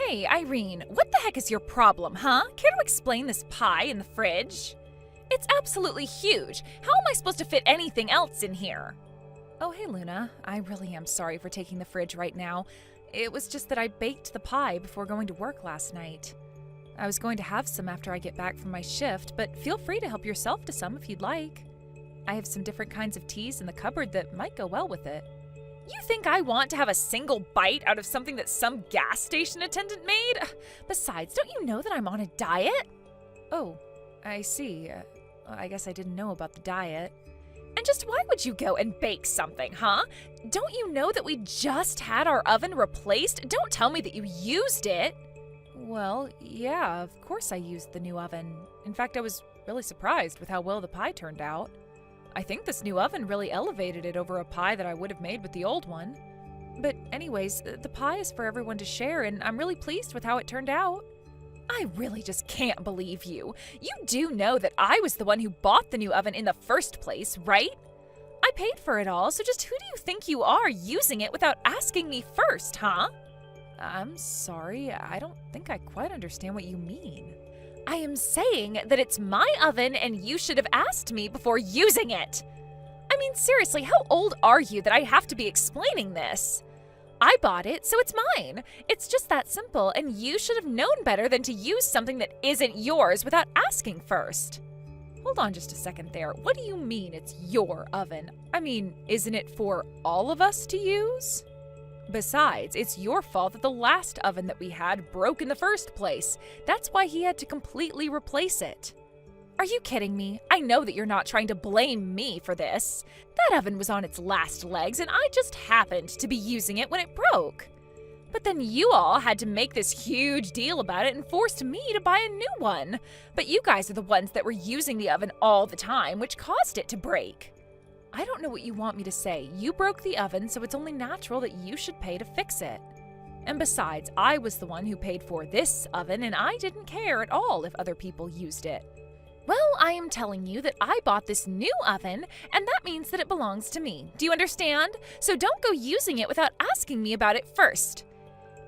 Hey, Irene, what the heck is your problem, huh? Care to explain this pie in the fridge? It's absolutely huge. How am I supposed to fit anything else in here? Oh, hey, Luna. I really am sorry for taking the fridge right now. It was just that I baked the pie before going to work last night. I was going to have some after I get back from my shift, but feel free to help yourself to some if you'd like. I have some different kinds of teas in the cupboard that might go well with it. You think I want to have a single bite out of something that some gas station attendant made? Besides, don't you know that I'm on a diet? Oh, I see. I guess I didn't know about the diet. And just why would you go and bake something, huh? Don't you know that we just had our oven replaced? Don't tell me that you used it. Well, yeah, of course I used the new oven. In fact, I was really surprised with how well the pie turned out. I think this new oven really elevated it over a pie that I would have made with the old one. But anyways, the pie is for everyone to share, and I'm really pleased with how it turned out. I really just can't believe you. You do know that I was the one who bought the new oven in the first place, right? I paid for it all, so just who do you think you are using it without asking me first, huh? I'm sorry, I don't think I quite understand what you mean. I am saying that it's my oven and you should have asked me before using it. I mean, seriously, how old are you that I have to be explaining this? I bought it, so it's mine. It's just that simple, and you should have known better than to use something that isn't yours without asking first. Hold on just a second there. What do you mean it's your oven? I mean, isn't it for all of us to use? Besides, it's your fault that the last oven that we had broke in the first place. That's why he had to completely replace it. Are you kidding me? I know that you're not trying to blame me for this. That oven was on its last legs, and I just happened to be using it when it broke. But then you all had to make this huge deal about it and forced me to buy a new one. But you guys are the ones that were using the oven all the time, which caused it to break. I don't know what you want me to say. You broke the oven, so it's only natural that you should pay to fix it. And besides, I was the one who paid for this oven, and I didn't care at all if other people used it. Well, I am telling you that I bought this new oven, and that means that it belongs to me. Do you understand? So don't go using it without asking me about it first.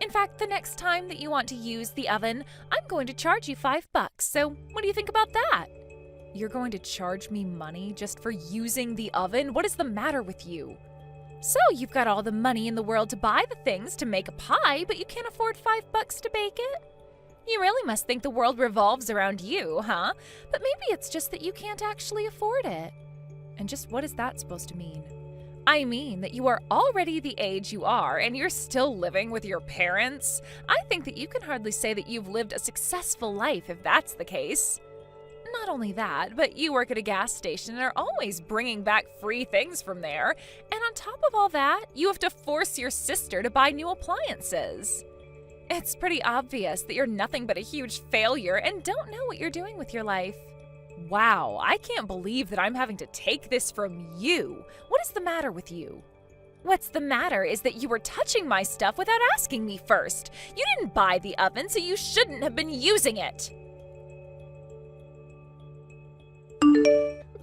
In fact, the next time that you want to use the oven, I'm going to charge you $5. So what do you think about that? You're going to charge me money just for using the oven? What is the matter with you? So you've got all the money in the world to buy the things to make a pie, but you can't afford $5 to bake it? You really must think the world revolves around you, huh? But maybe it's just that you can't actually afford it. And just what is that supposed to mean? I mean that you are already the age you are and you're still living with your parents. I think that you can hardly say that you've lived a successful life if that's the case. Not only that, but you work at a gas station and are always bringing back free things from there. And on top of all that, you have to force your sister to buy new appliances. It's pretty obvious that you're nothing but a huge failure and don't know what you're doing with your life. Wow, I can't believe that I'm having to take this from you. What is the matter with you? What's the matter is that you were touching my stuff without asking me first. You didn't buy the oven, so you shouldn't have been using it.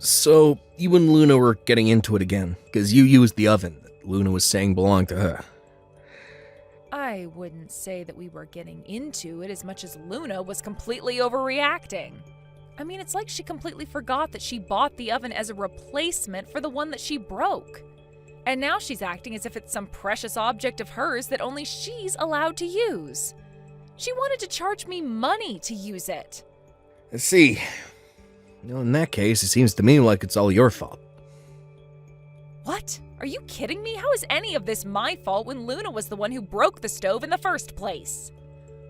So, you and Luna were getting into it again, because you used the oven that Luna was saying belonged to her. I wouldn't say that we were getting into it as much as Luna was completely overreacting. I mean, it's like she completely forgot that she bought the oven as a replacement for the one that she broke. And now she's acting as if it's some precious object of hers that only she's allowed to use. She wanted to charge me money to use it. I see. Well, in that case, it seems to me like it's all your fault. What? Are you kidding me? How is any of this my fault when Luna was the one who broke the stove in the first place?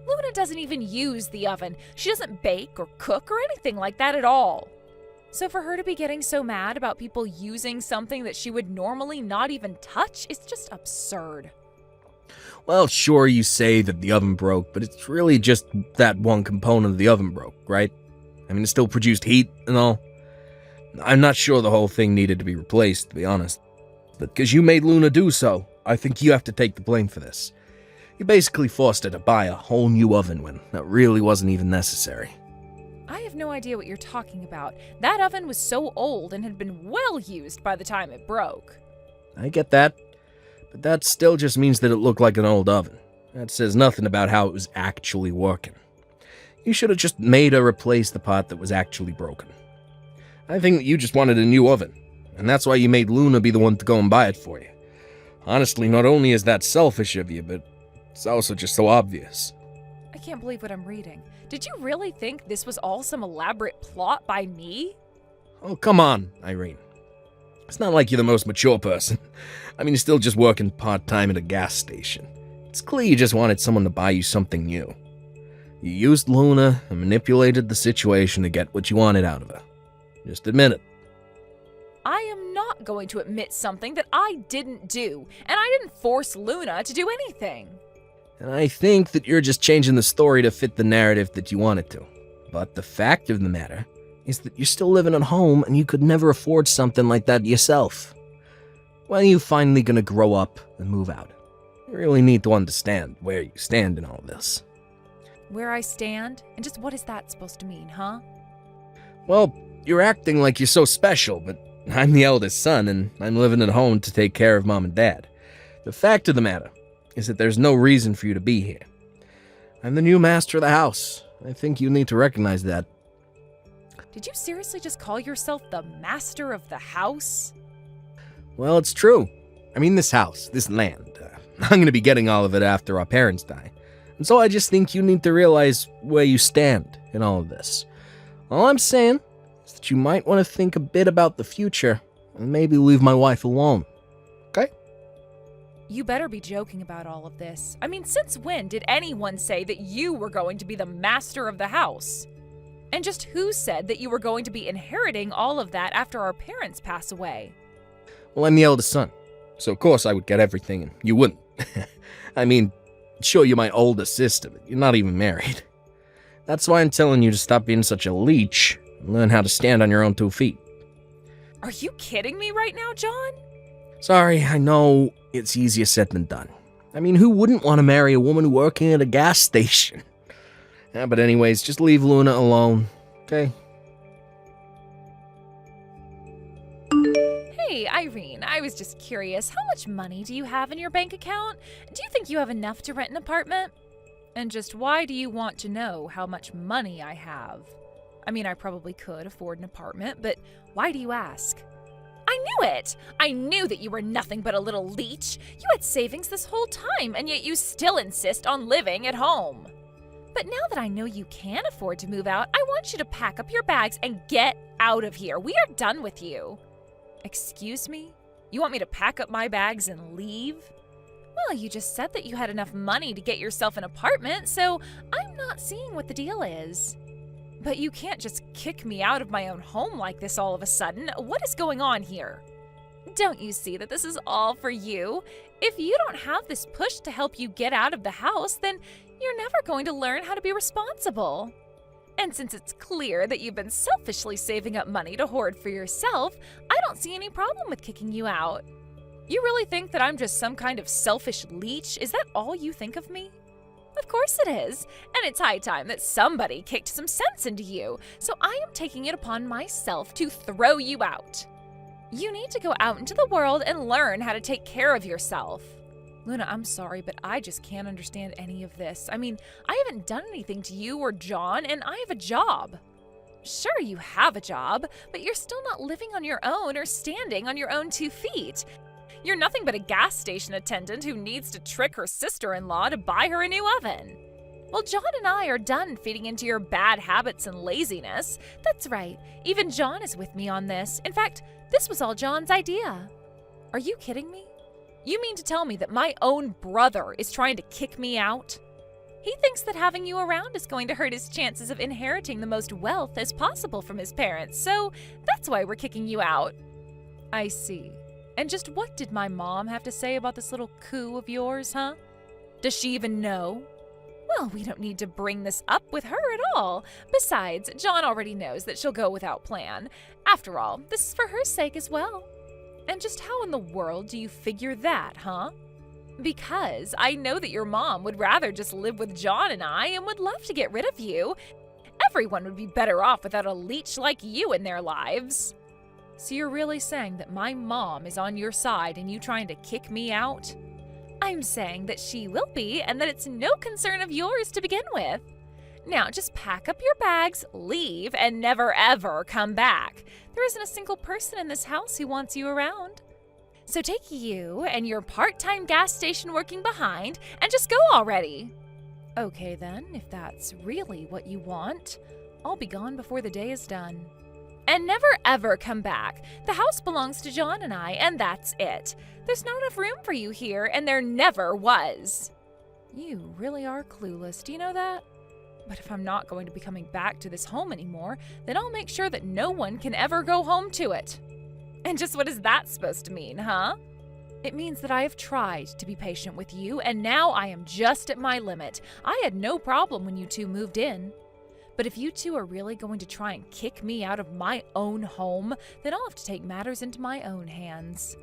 Luna doesn't even use the oven. She doesn't bake or cook or anything like that at all. So for her to be getting so mad about people using something that she would normally not even touch is just absurd. Well, sure, you say that the oven broke, but it's really just that one component of the oven broke, right? I mean, it still produced heat and all. I'm not sure the whole thing needed to be replaced, to be honest. But because you made Luna do so, I think you have to take the blame for this. You basically forced her to buy a whole new oven when that really wasn't even necessary. I have no idea what you're talking about. That oven was so old and had been well used by the time it broke. I get that, but that still just means that it looked like an old oven. That says nothing about how it was actually working. You should have just made her replace the part that was actually broken. I think that you just wanted a new oven, and that's why you made Luna be the one to go and buy it for you. Honestly, not only is that selfish of you, but it's also just so obvious. I can't believe what I'm reading. Did you really think this was all some elaborate plot by me? Oh, come on, Irene. It's not like you're the most mature person. I mean, you're still just working part-time at a gas station. It's clear you just wanted someone to buy you something new. You used Luna and manipulated the situation to get what you wanted out of her. Just admit it. I am not going to admit something that I didn't do, and I didn't force Luna to do anything. And I think that you're just changing the story to fit the narrative that you wanted to. But the fact of the matter is that you're still living at home and you could never afford something like that yourself. When are you finally gonna grow up and move out? You really need to understand where you stand in all this. Where I stand? And just what is that supposed to mean, huh? Well, you're acting like you're so special, but I'm the eldest son and I'm living at home to take care of Mom and Dad. The fact of the matter is that there's no reason for you to be here. I'm the new master of the house. I think you need to recognize that. Did you seriously just call yourself the master of the house? Well, it's true. I mean, this house, this land, I'm going to be getting all of it after our parents die. And so I just think you need to realize where you stand in all of this. All I'm saying is that you might want to think a bit about the future and maybe leave my wife alone. Okay? You better be joking about all of this. I mean, since when did anyone say that you were going to be the master of the house? And just who said that you were going to be inheriting all of that after our parents pass away? Well, I'm the eldest son, so of course I would get everything and you wouldn't. I mean, sure, you're my older sister, but you're not even married. That's why I'm telling you to stop being such a leech and learn how to stand on your own 2 feet. Are you kidding me right now, John? Sorry, I know it's easier said than done. I mean, who wouldn't want to marry a woman working at a gas station? Yeah, but anyways, just leave Luna alone, okay? Hey, Irene, I was just curious. How much money do you have in your bank account? Do you think you have enough to rent an apartment? And just why do you want to know how much money I have? I mean, I probably could afford an apartment, but why do you ask? I knew it! I knew that you were nothing but a little leech. You had savings this whole time, and yet you still insist on living at home. But now that I know you can afford to move out, I want you to pack up your bags and get out of here. We are done with you. Excuse me? You want me to pack up my bags and leave? Well, you just said that you had enough money to get yourself an apartment, so I'm not seeing what the deal is. But you can't just kick me out of my own home like this all of a sudden. What is going on here? Don't you see that this is all for you? If you don't have this push to help you get out of the house, then you're never going to learn how to be responsible. And since it's clear that you've been selfishly saving up money to hoard for yourself, I don't see any problem with kicking you out. You really think that I'm just some kind of selfish leech? Is that all you think of me? Of course it is, and it's high time that somebody kicked some sense into you, so I am taking it upon myself to throw you out. You need to go out into the world and learn how to take care of yourself. Luna, I'm sorry, but I just can't understand any of this. I mean, I haven't done anything to you or John, and I have a job. Sure, you have a job, but you're still not living on your own or standing on your own 2 feet. You're nothing but a gas station attendant who needs to trick her sister-in-law to buy her a new oven. Well, John and I are done feeding into your bad habits and laziness. That's right, even John is with me on this. In fact, this was all John's idea. Are you kidding me? You mean to tell me that my own brother is trying to kick me out? He thinks that having you around is going to hurt his chances of inheriting the most wealth as possible from his parents, so that's why we're kicking you out. I see. And just what did my mom have to say about this little coup of yours, huh? Does she even know? Well, we don't need to bring this up with her at all. Besides, John already knows that she'll go without plan. After all, this is for her sake as well. And just how in the world do you figure that, huh? Because I know that your mom would rather just live with John and I and would love to get rid of you. Everyone would be better off without a leech like you in their lives. So you're really saying that my mom is on your side and you trying to kick me out? I I'm saying that she will be and that it's no concern of yours to begin with. Now, just pack up your bags, leave, and never ever come back. There isn't a single person in this house who wants you around. So take you and your part-time gas station working behind and just go already. Okay then, if that's really what you want, I'll be gone before the day is done. And never ever come back. The house belongs to John and I, and that's it. There's not enough room for you here, and there never was. You really are clueless, do you know that? But if I'm not going to be coming back to this home anymore, then I'll make sure that no one can ever go home to it. And just what is that supposed to mean, huh? It means that I have tried to be patient with you, and now I am just at my limit. I had no problem when you two moved in. But if you two are really going to try and kick me out of my own home, then I'll have to take matters into my own hands.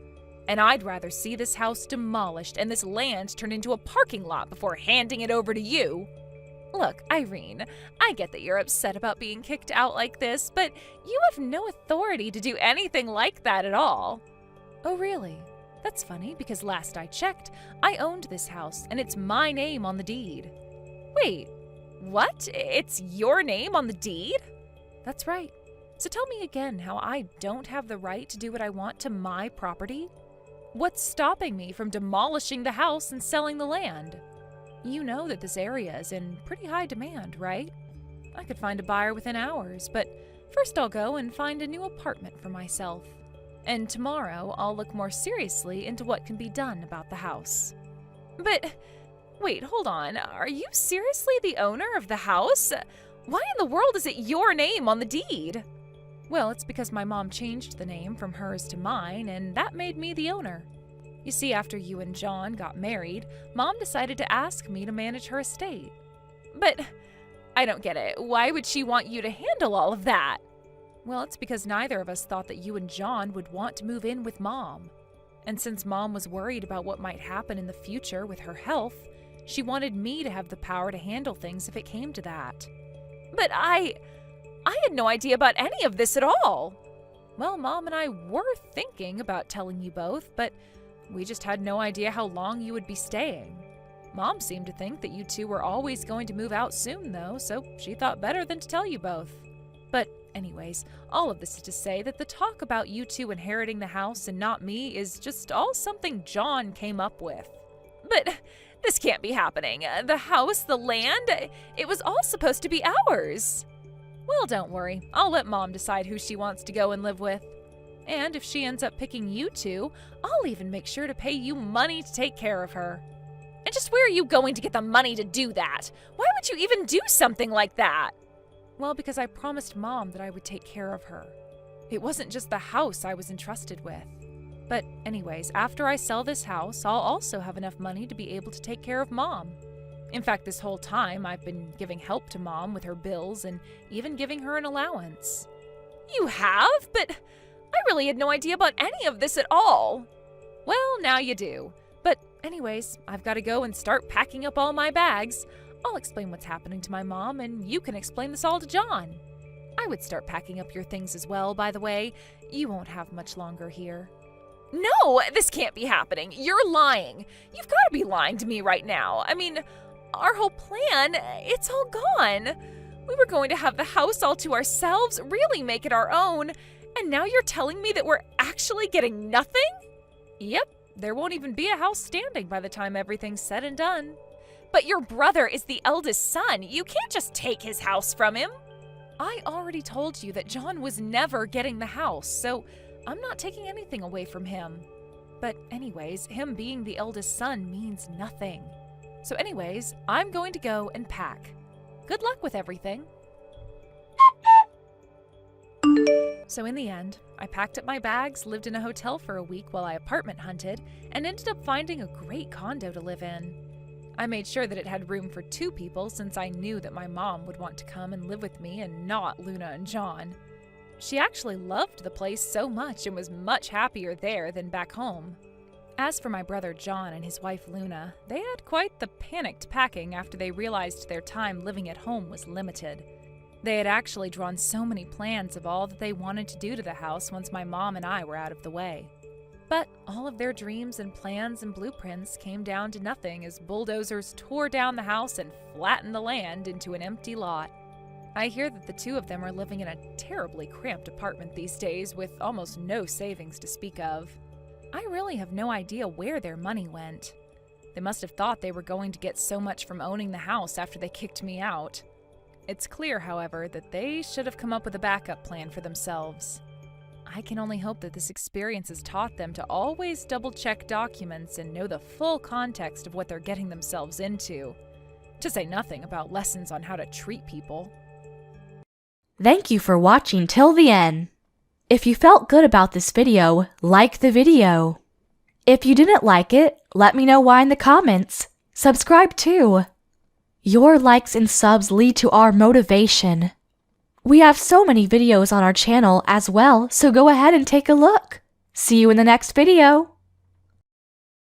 And I'd rather see this house demolished and this land turned into a parking lot before handing it over to you. Look, Irene, I get that you're upset about being kicked out like this, but you have no authority to do anything like that at all. Oh, really? That's funny, because last I checked, I owned this house, and it's my name on the deed. Wait, what? It's your name on the deed? That's right. So tell me again how I don't have the right to do what I want to my property? What's stopping me from demolishing the house and selling the land? You know that this area is in pretty high demand, right? I could find a buyer within hours, but first I'll go and find a new apartment for myself. And tomorrow I'll look more seriously into what can be done about the house. But wait, hold on. Are you seriously the owner of the house? Why in the world is it your name on the deed? Well, it's because my mom changed the name from hers to mine, and that made me the owner. You see, after you and John got married, Mom decided to ask me to manage her estate. But I don't get it. Why would she want you to handle all of that? Well, it's because neither of us thought that you and John would want to move in with Mom. And since Mom was worried about what might happen in the future with her health, she wanted me to have the power to handle things if it came to that. But I had no idea about any of this at all. Well, Mom and I were thinking about telling you both, but we just had no idea how long you would be staying. Mom seemed to think that you two were always going to move out soon, though, so she thought better than to tell you both. But anyways, all of this is to say that the talk about you two inheriting the house and not me is just all something John came up with. But this can't be happening. The house, the land, it was all supposed to be ours. Well, don't worry. I'll let Mom decide who she wants to go and live with. And if she ends up picking you two, I'll even make sure to pay you money to take care of her. And just where are you going to get the money to do that? Why would you even do something like that? Well, because I promised Mom that I would take care of her. It wasn't just the house I was entrusted with. But anyways, after I sell this house, I'll also have enough money to be able to take care of Mom. In fact, this whole time I've been giving help to Mom with her bills and even giving her an allowance. You have? But I really had no idea about any of this at all. Well, now you do. But anyways, I've got to go and start packing up all my bags. I'll explain what's happening to my mom, and you can explain this all to John. I would start packing up your things as well, by the way. You won't have much longer here. No, this can't be happening. You're lying. You've got to be lying to me right now. I mean, our whole plan, it's all gone. We were going to have the house all to ourselves, really make it our own. And now you're telling me that we're actually getting nothing? Yep, there won't even be a house standing by the time everything's said and done. But your brother is the eldest son. You can't just take his house from him. I already told you that John was never getting the house, so I'm not taking anything away from him. But anyways, him being the eldest son means nothing. So anyways, I'm going to go and pack. Good luck with everything. So in the end, I packed up my bags, lived in a hotel for a week while I apartment hunted, and ended up finding a great condo to live in. I made sure that it had room for 2 people since I knew that my mom would want to come and live with me and not Luna and John. She actually loved the place so much and was much happier there than back home. As for my brother John and his wife Luna, they had quite the panicked packing after they realized their time living at home was limited. They had actually drawn so many plans of all that they wanted to do to the house once my mom and I were out of the way. But all of their dreams and plans and blueprints came down to nothing as bulldozers tore down the house and flattened the land into an empty lot. I hear that the two of them are living in a terribly cramped apartment these days with almost no savings to speak of. I really have no idea where their money went. They must have thought they were going to get so much from owning the house after they kicked me out. It's clear, however, that they should have come up with a backup plan for themselves. I can only hope that this experience has taught them to always double-check documents and know the full context of what they're getting themselves into, to say nothing about lessons on how to treat people. Thank you for watching till the end. If you felt good about this video, like the video. If you didn't like it, let me know why in the comments. Subscribe too. Your likes and subs lead to our motivation. We have so many videos on our channel as well, so go ahead and take a look. See you in the next video.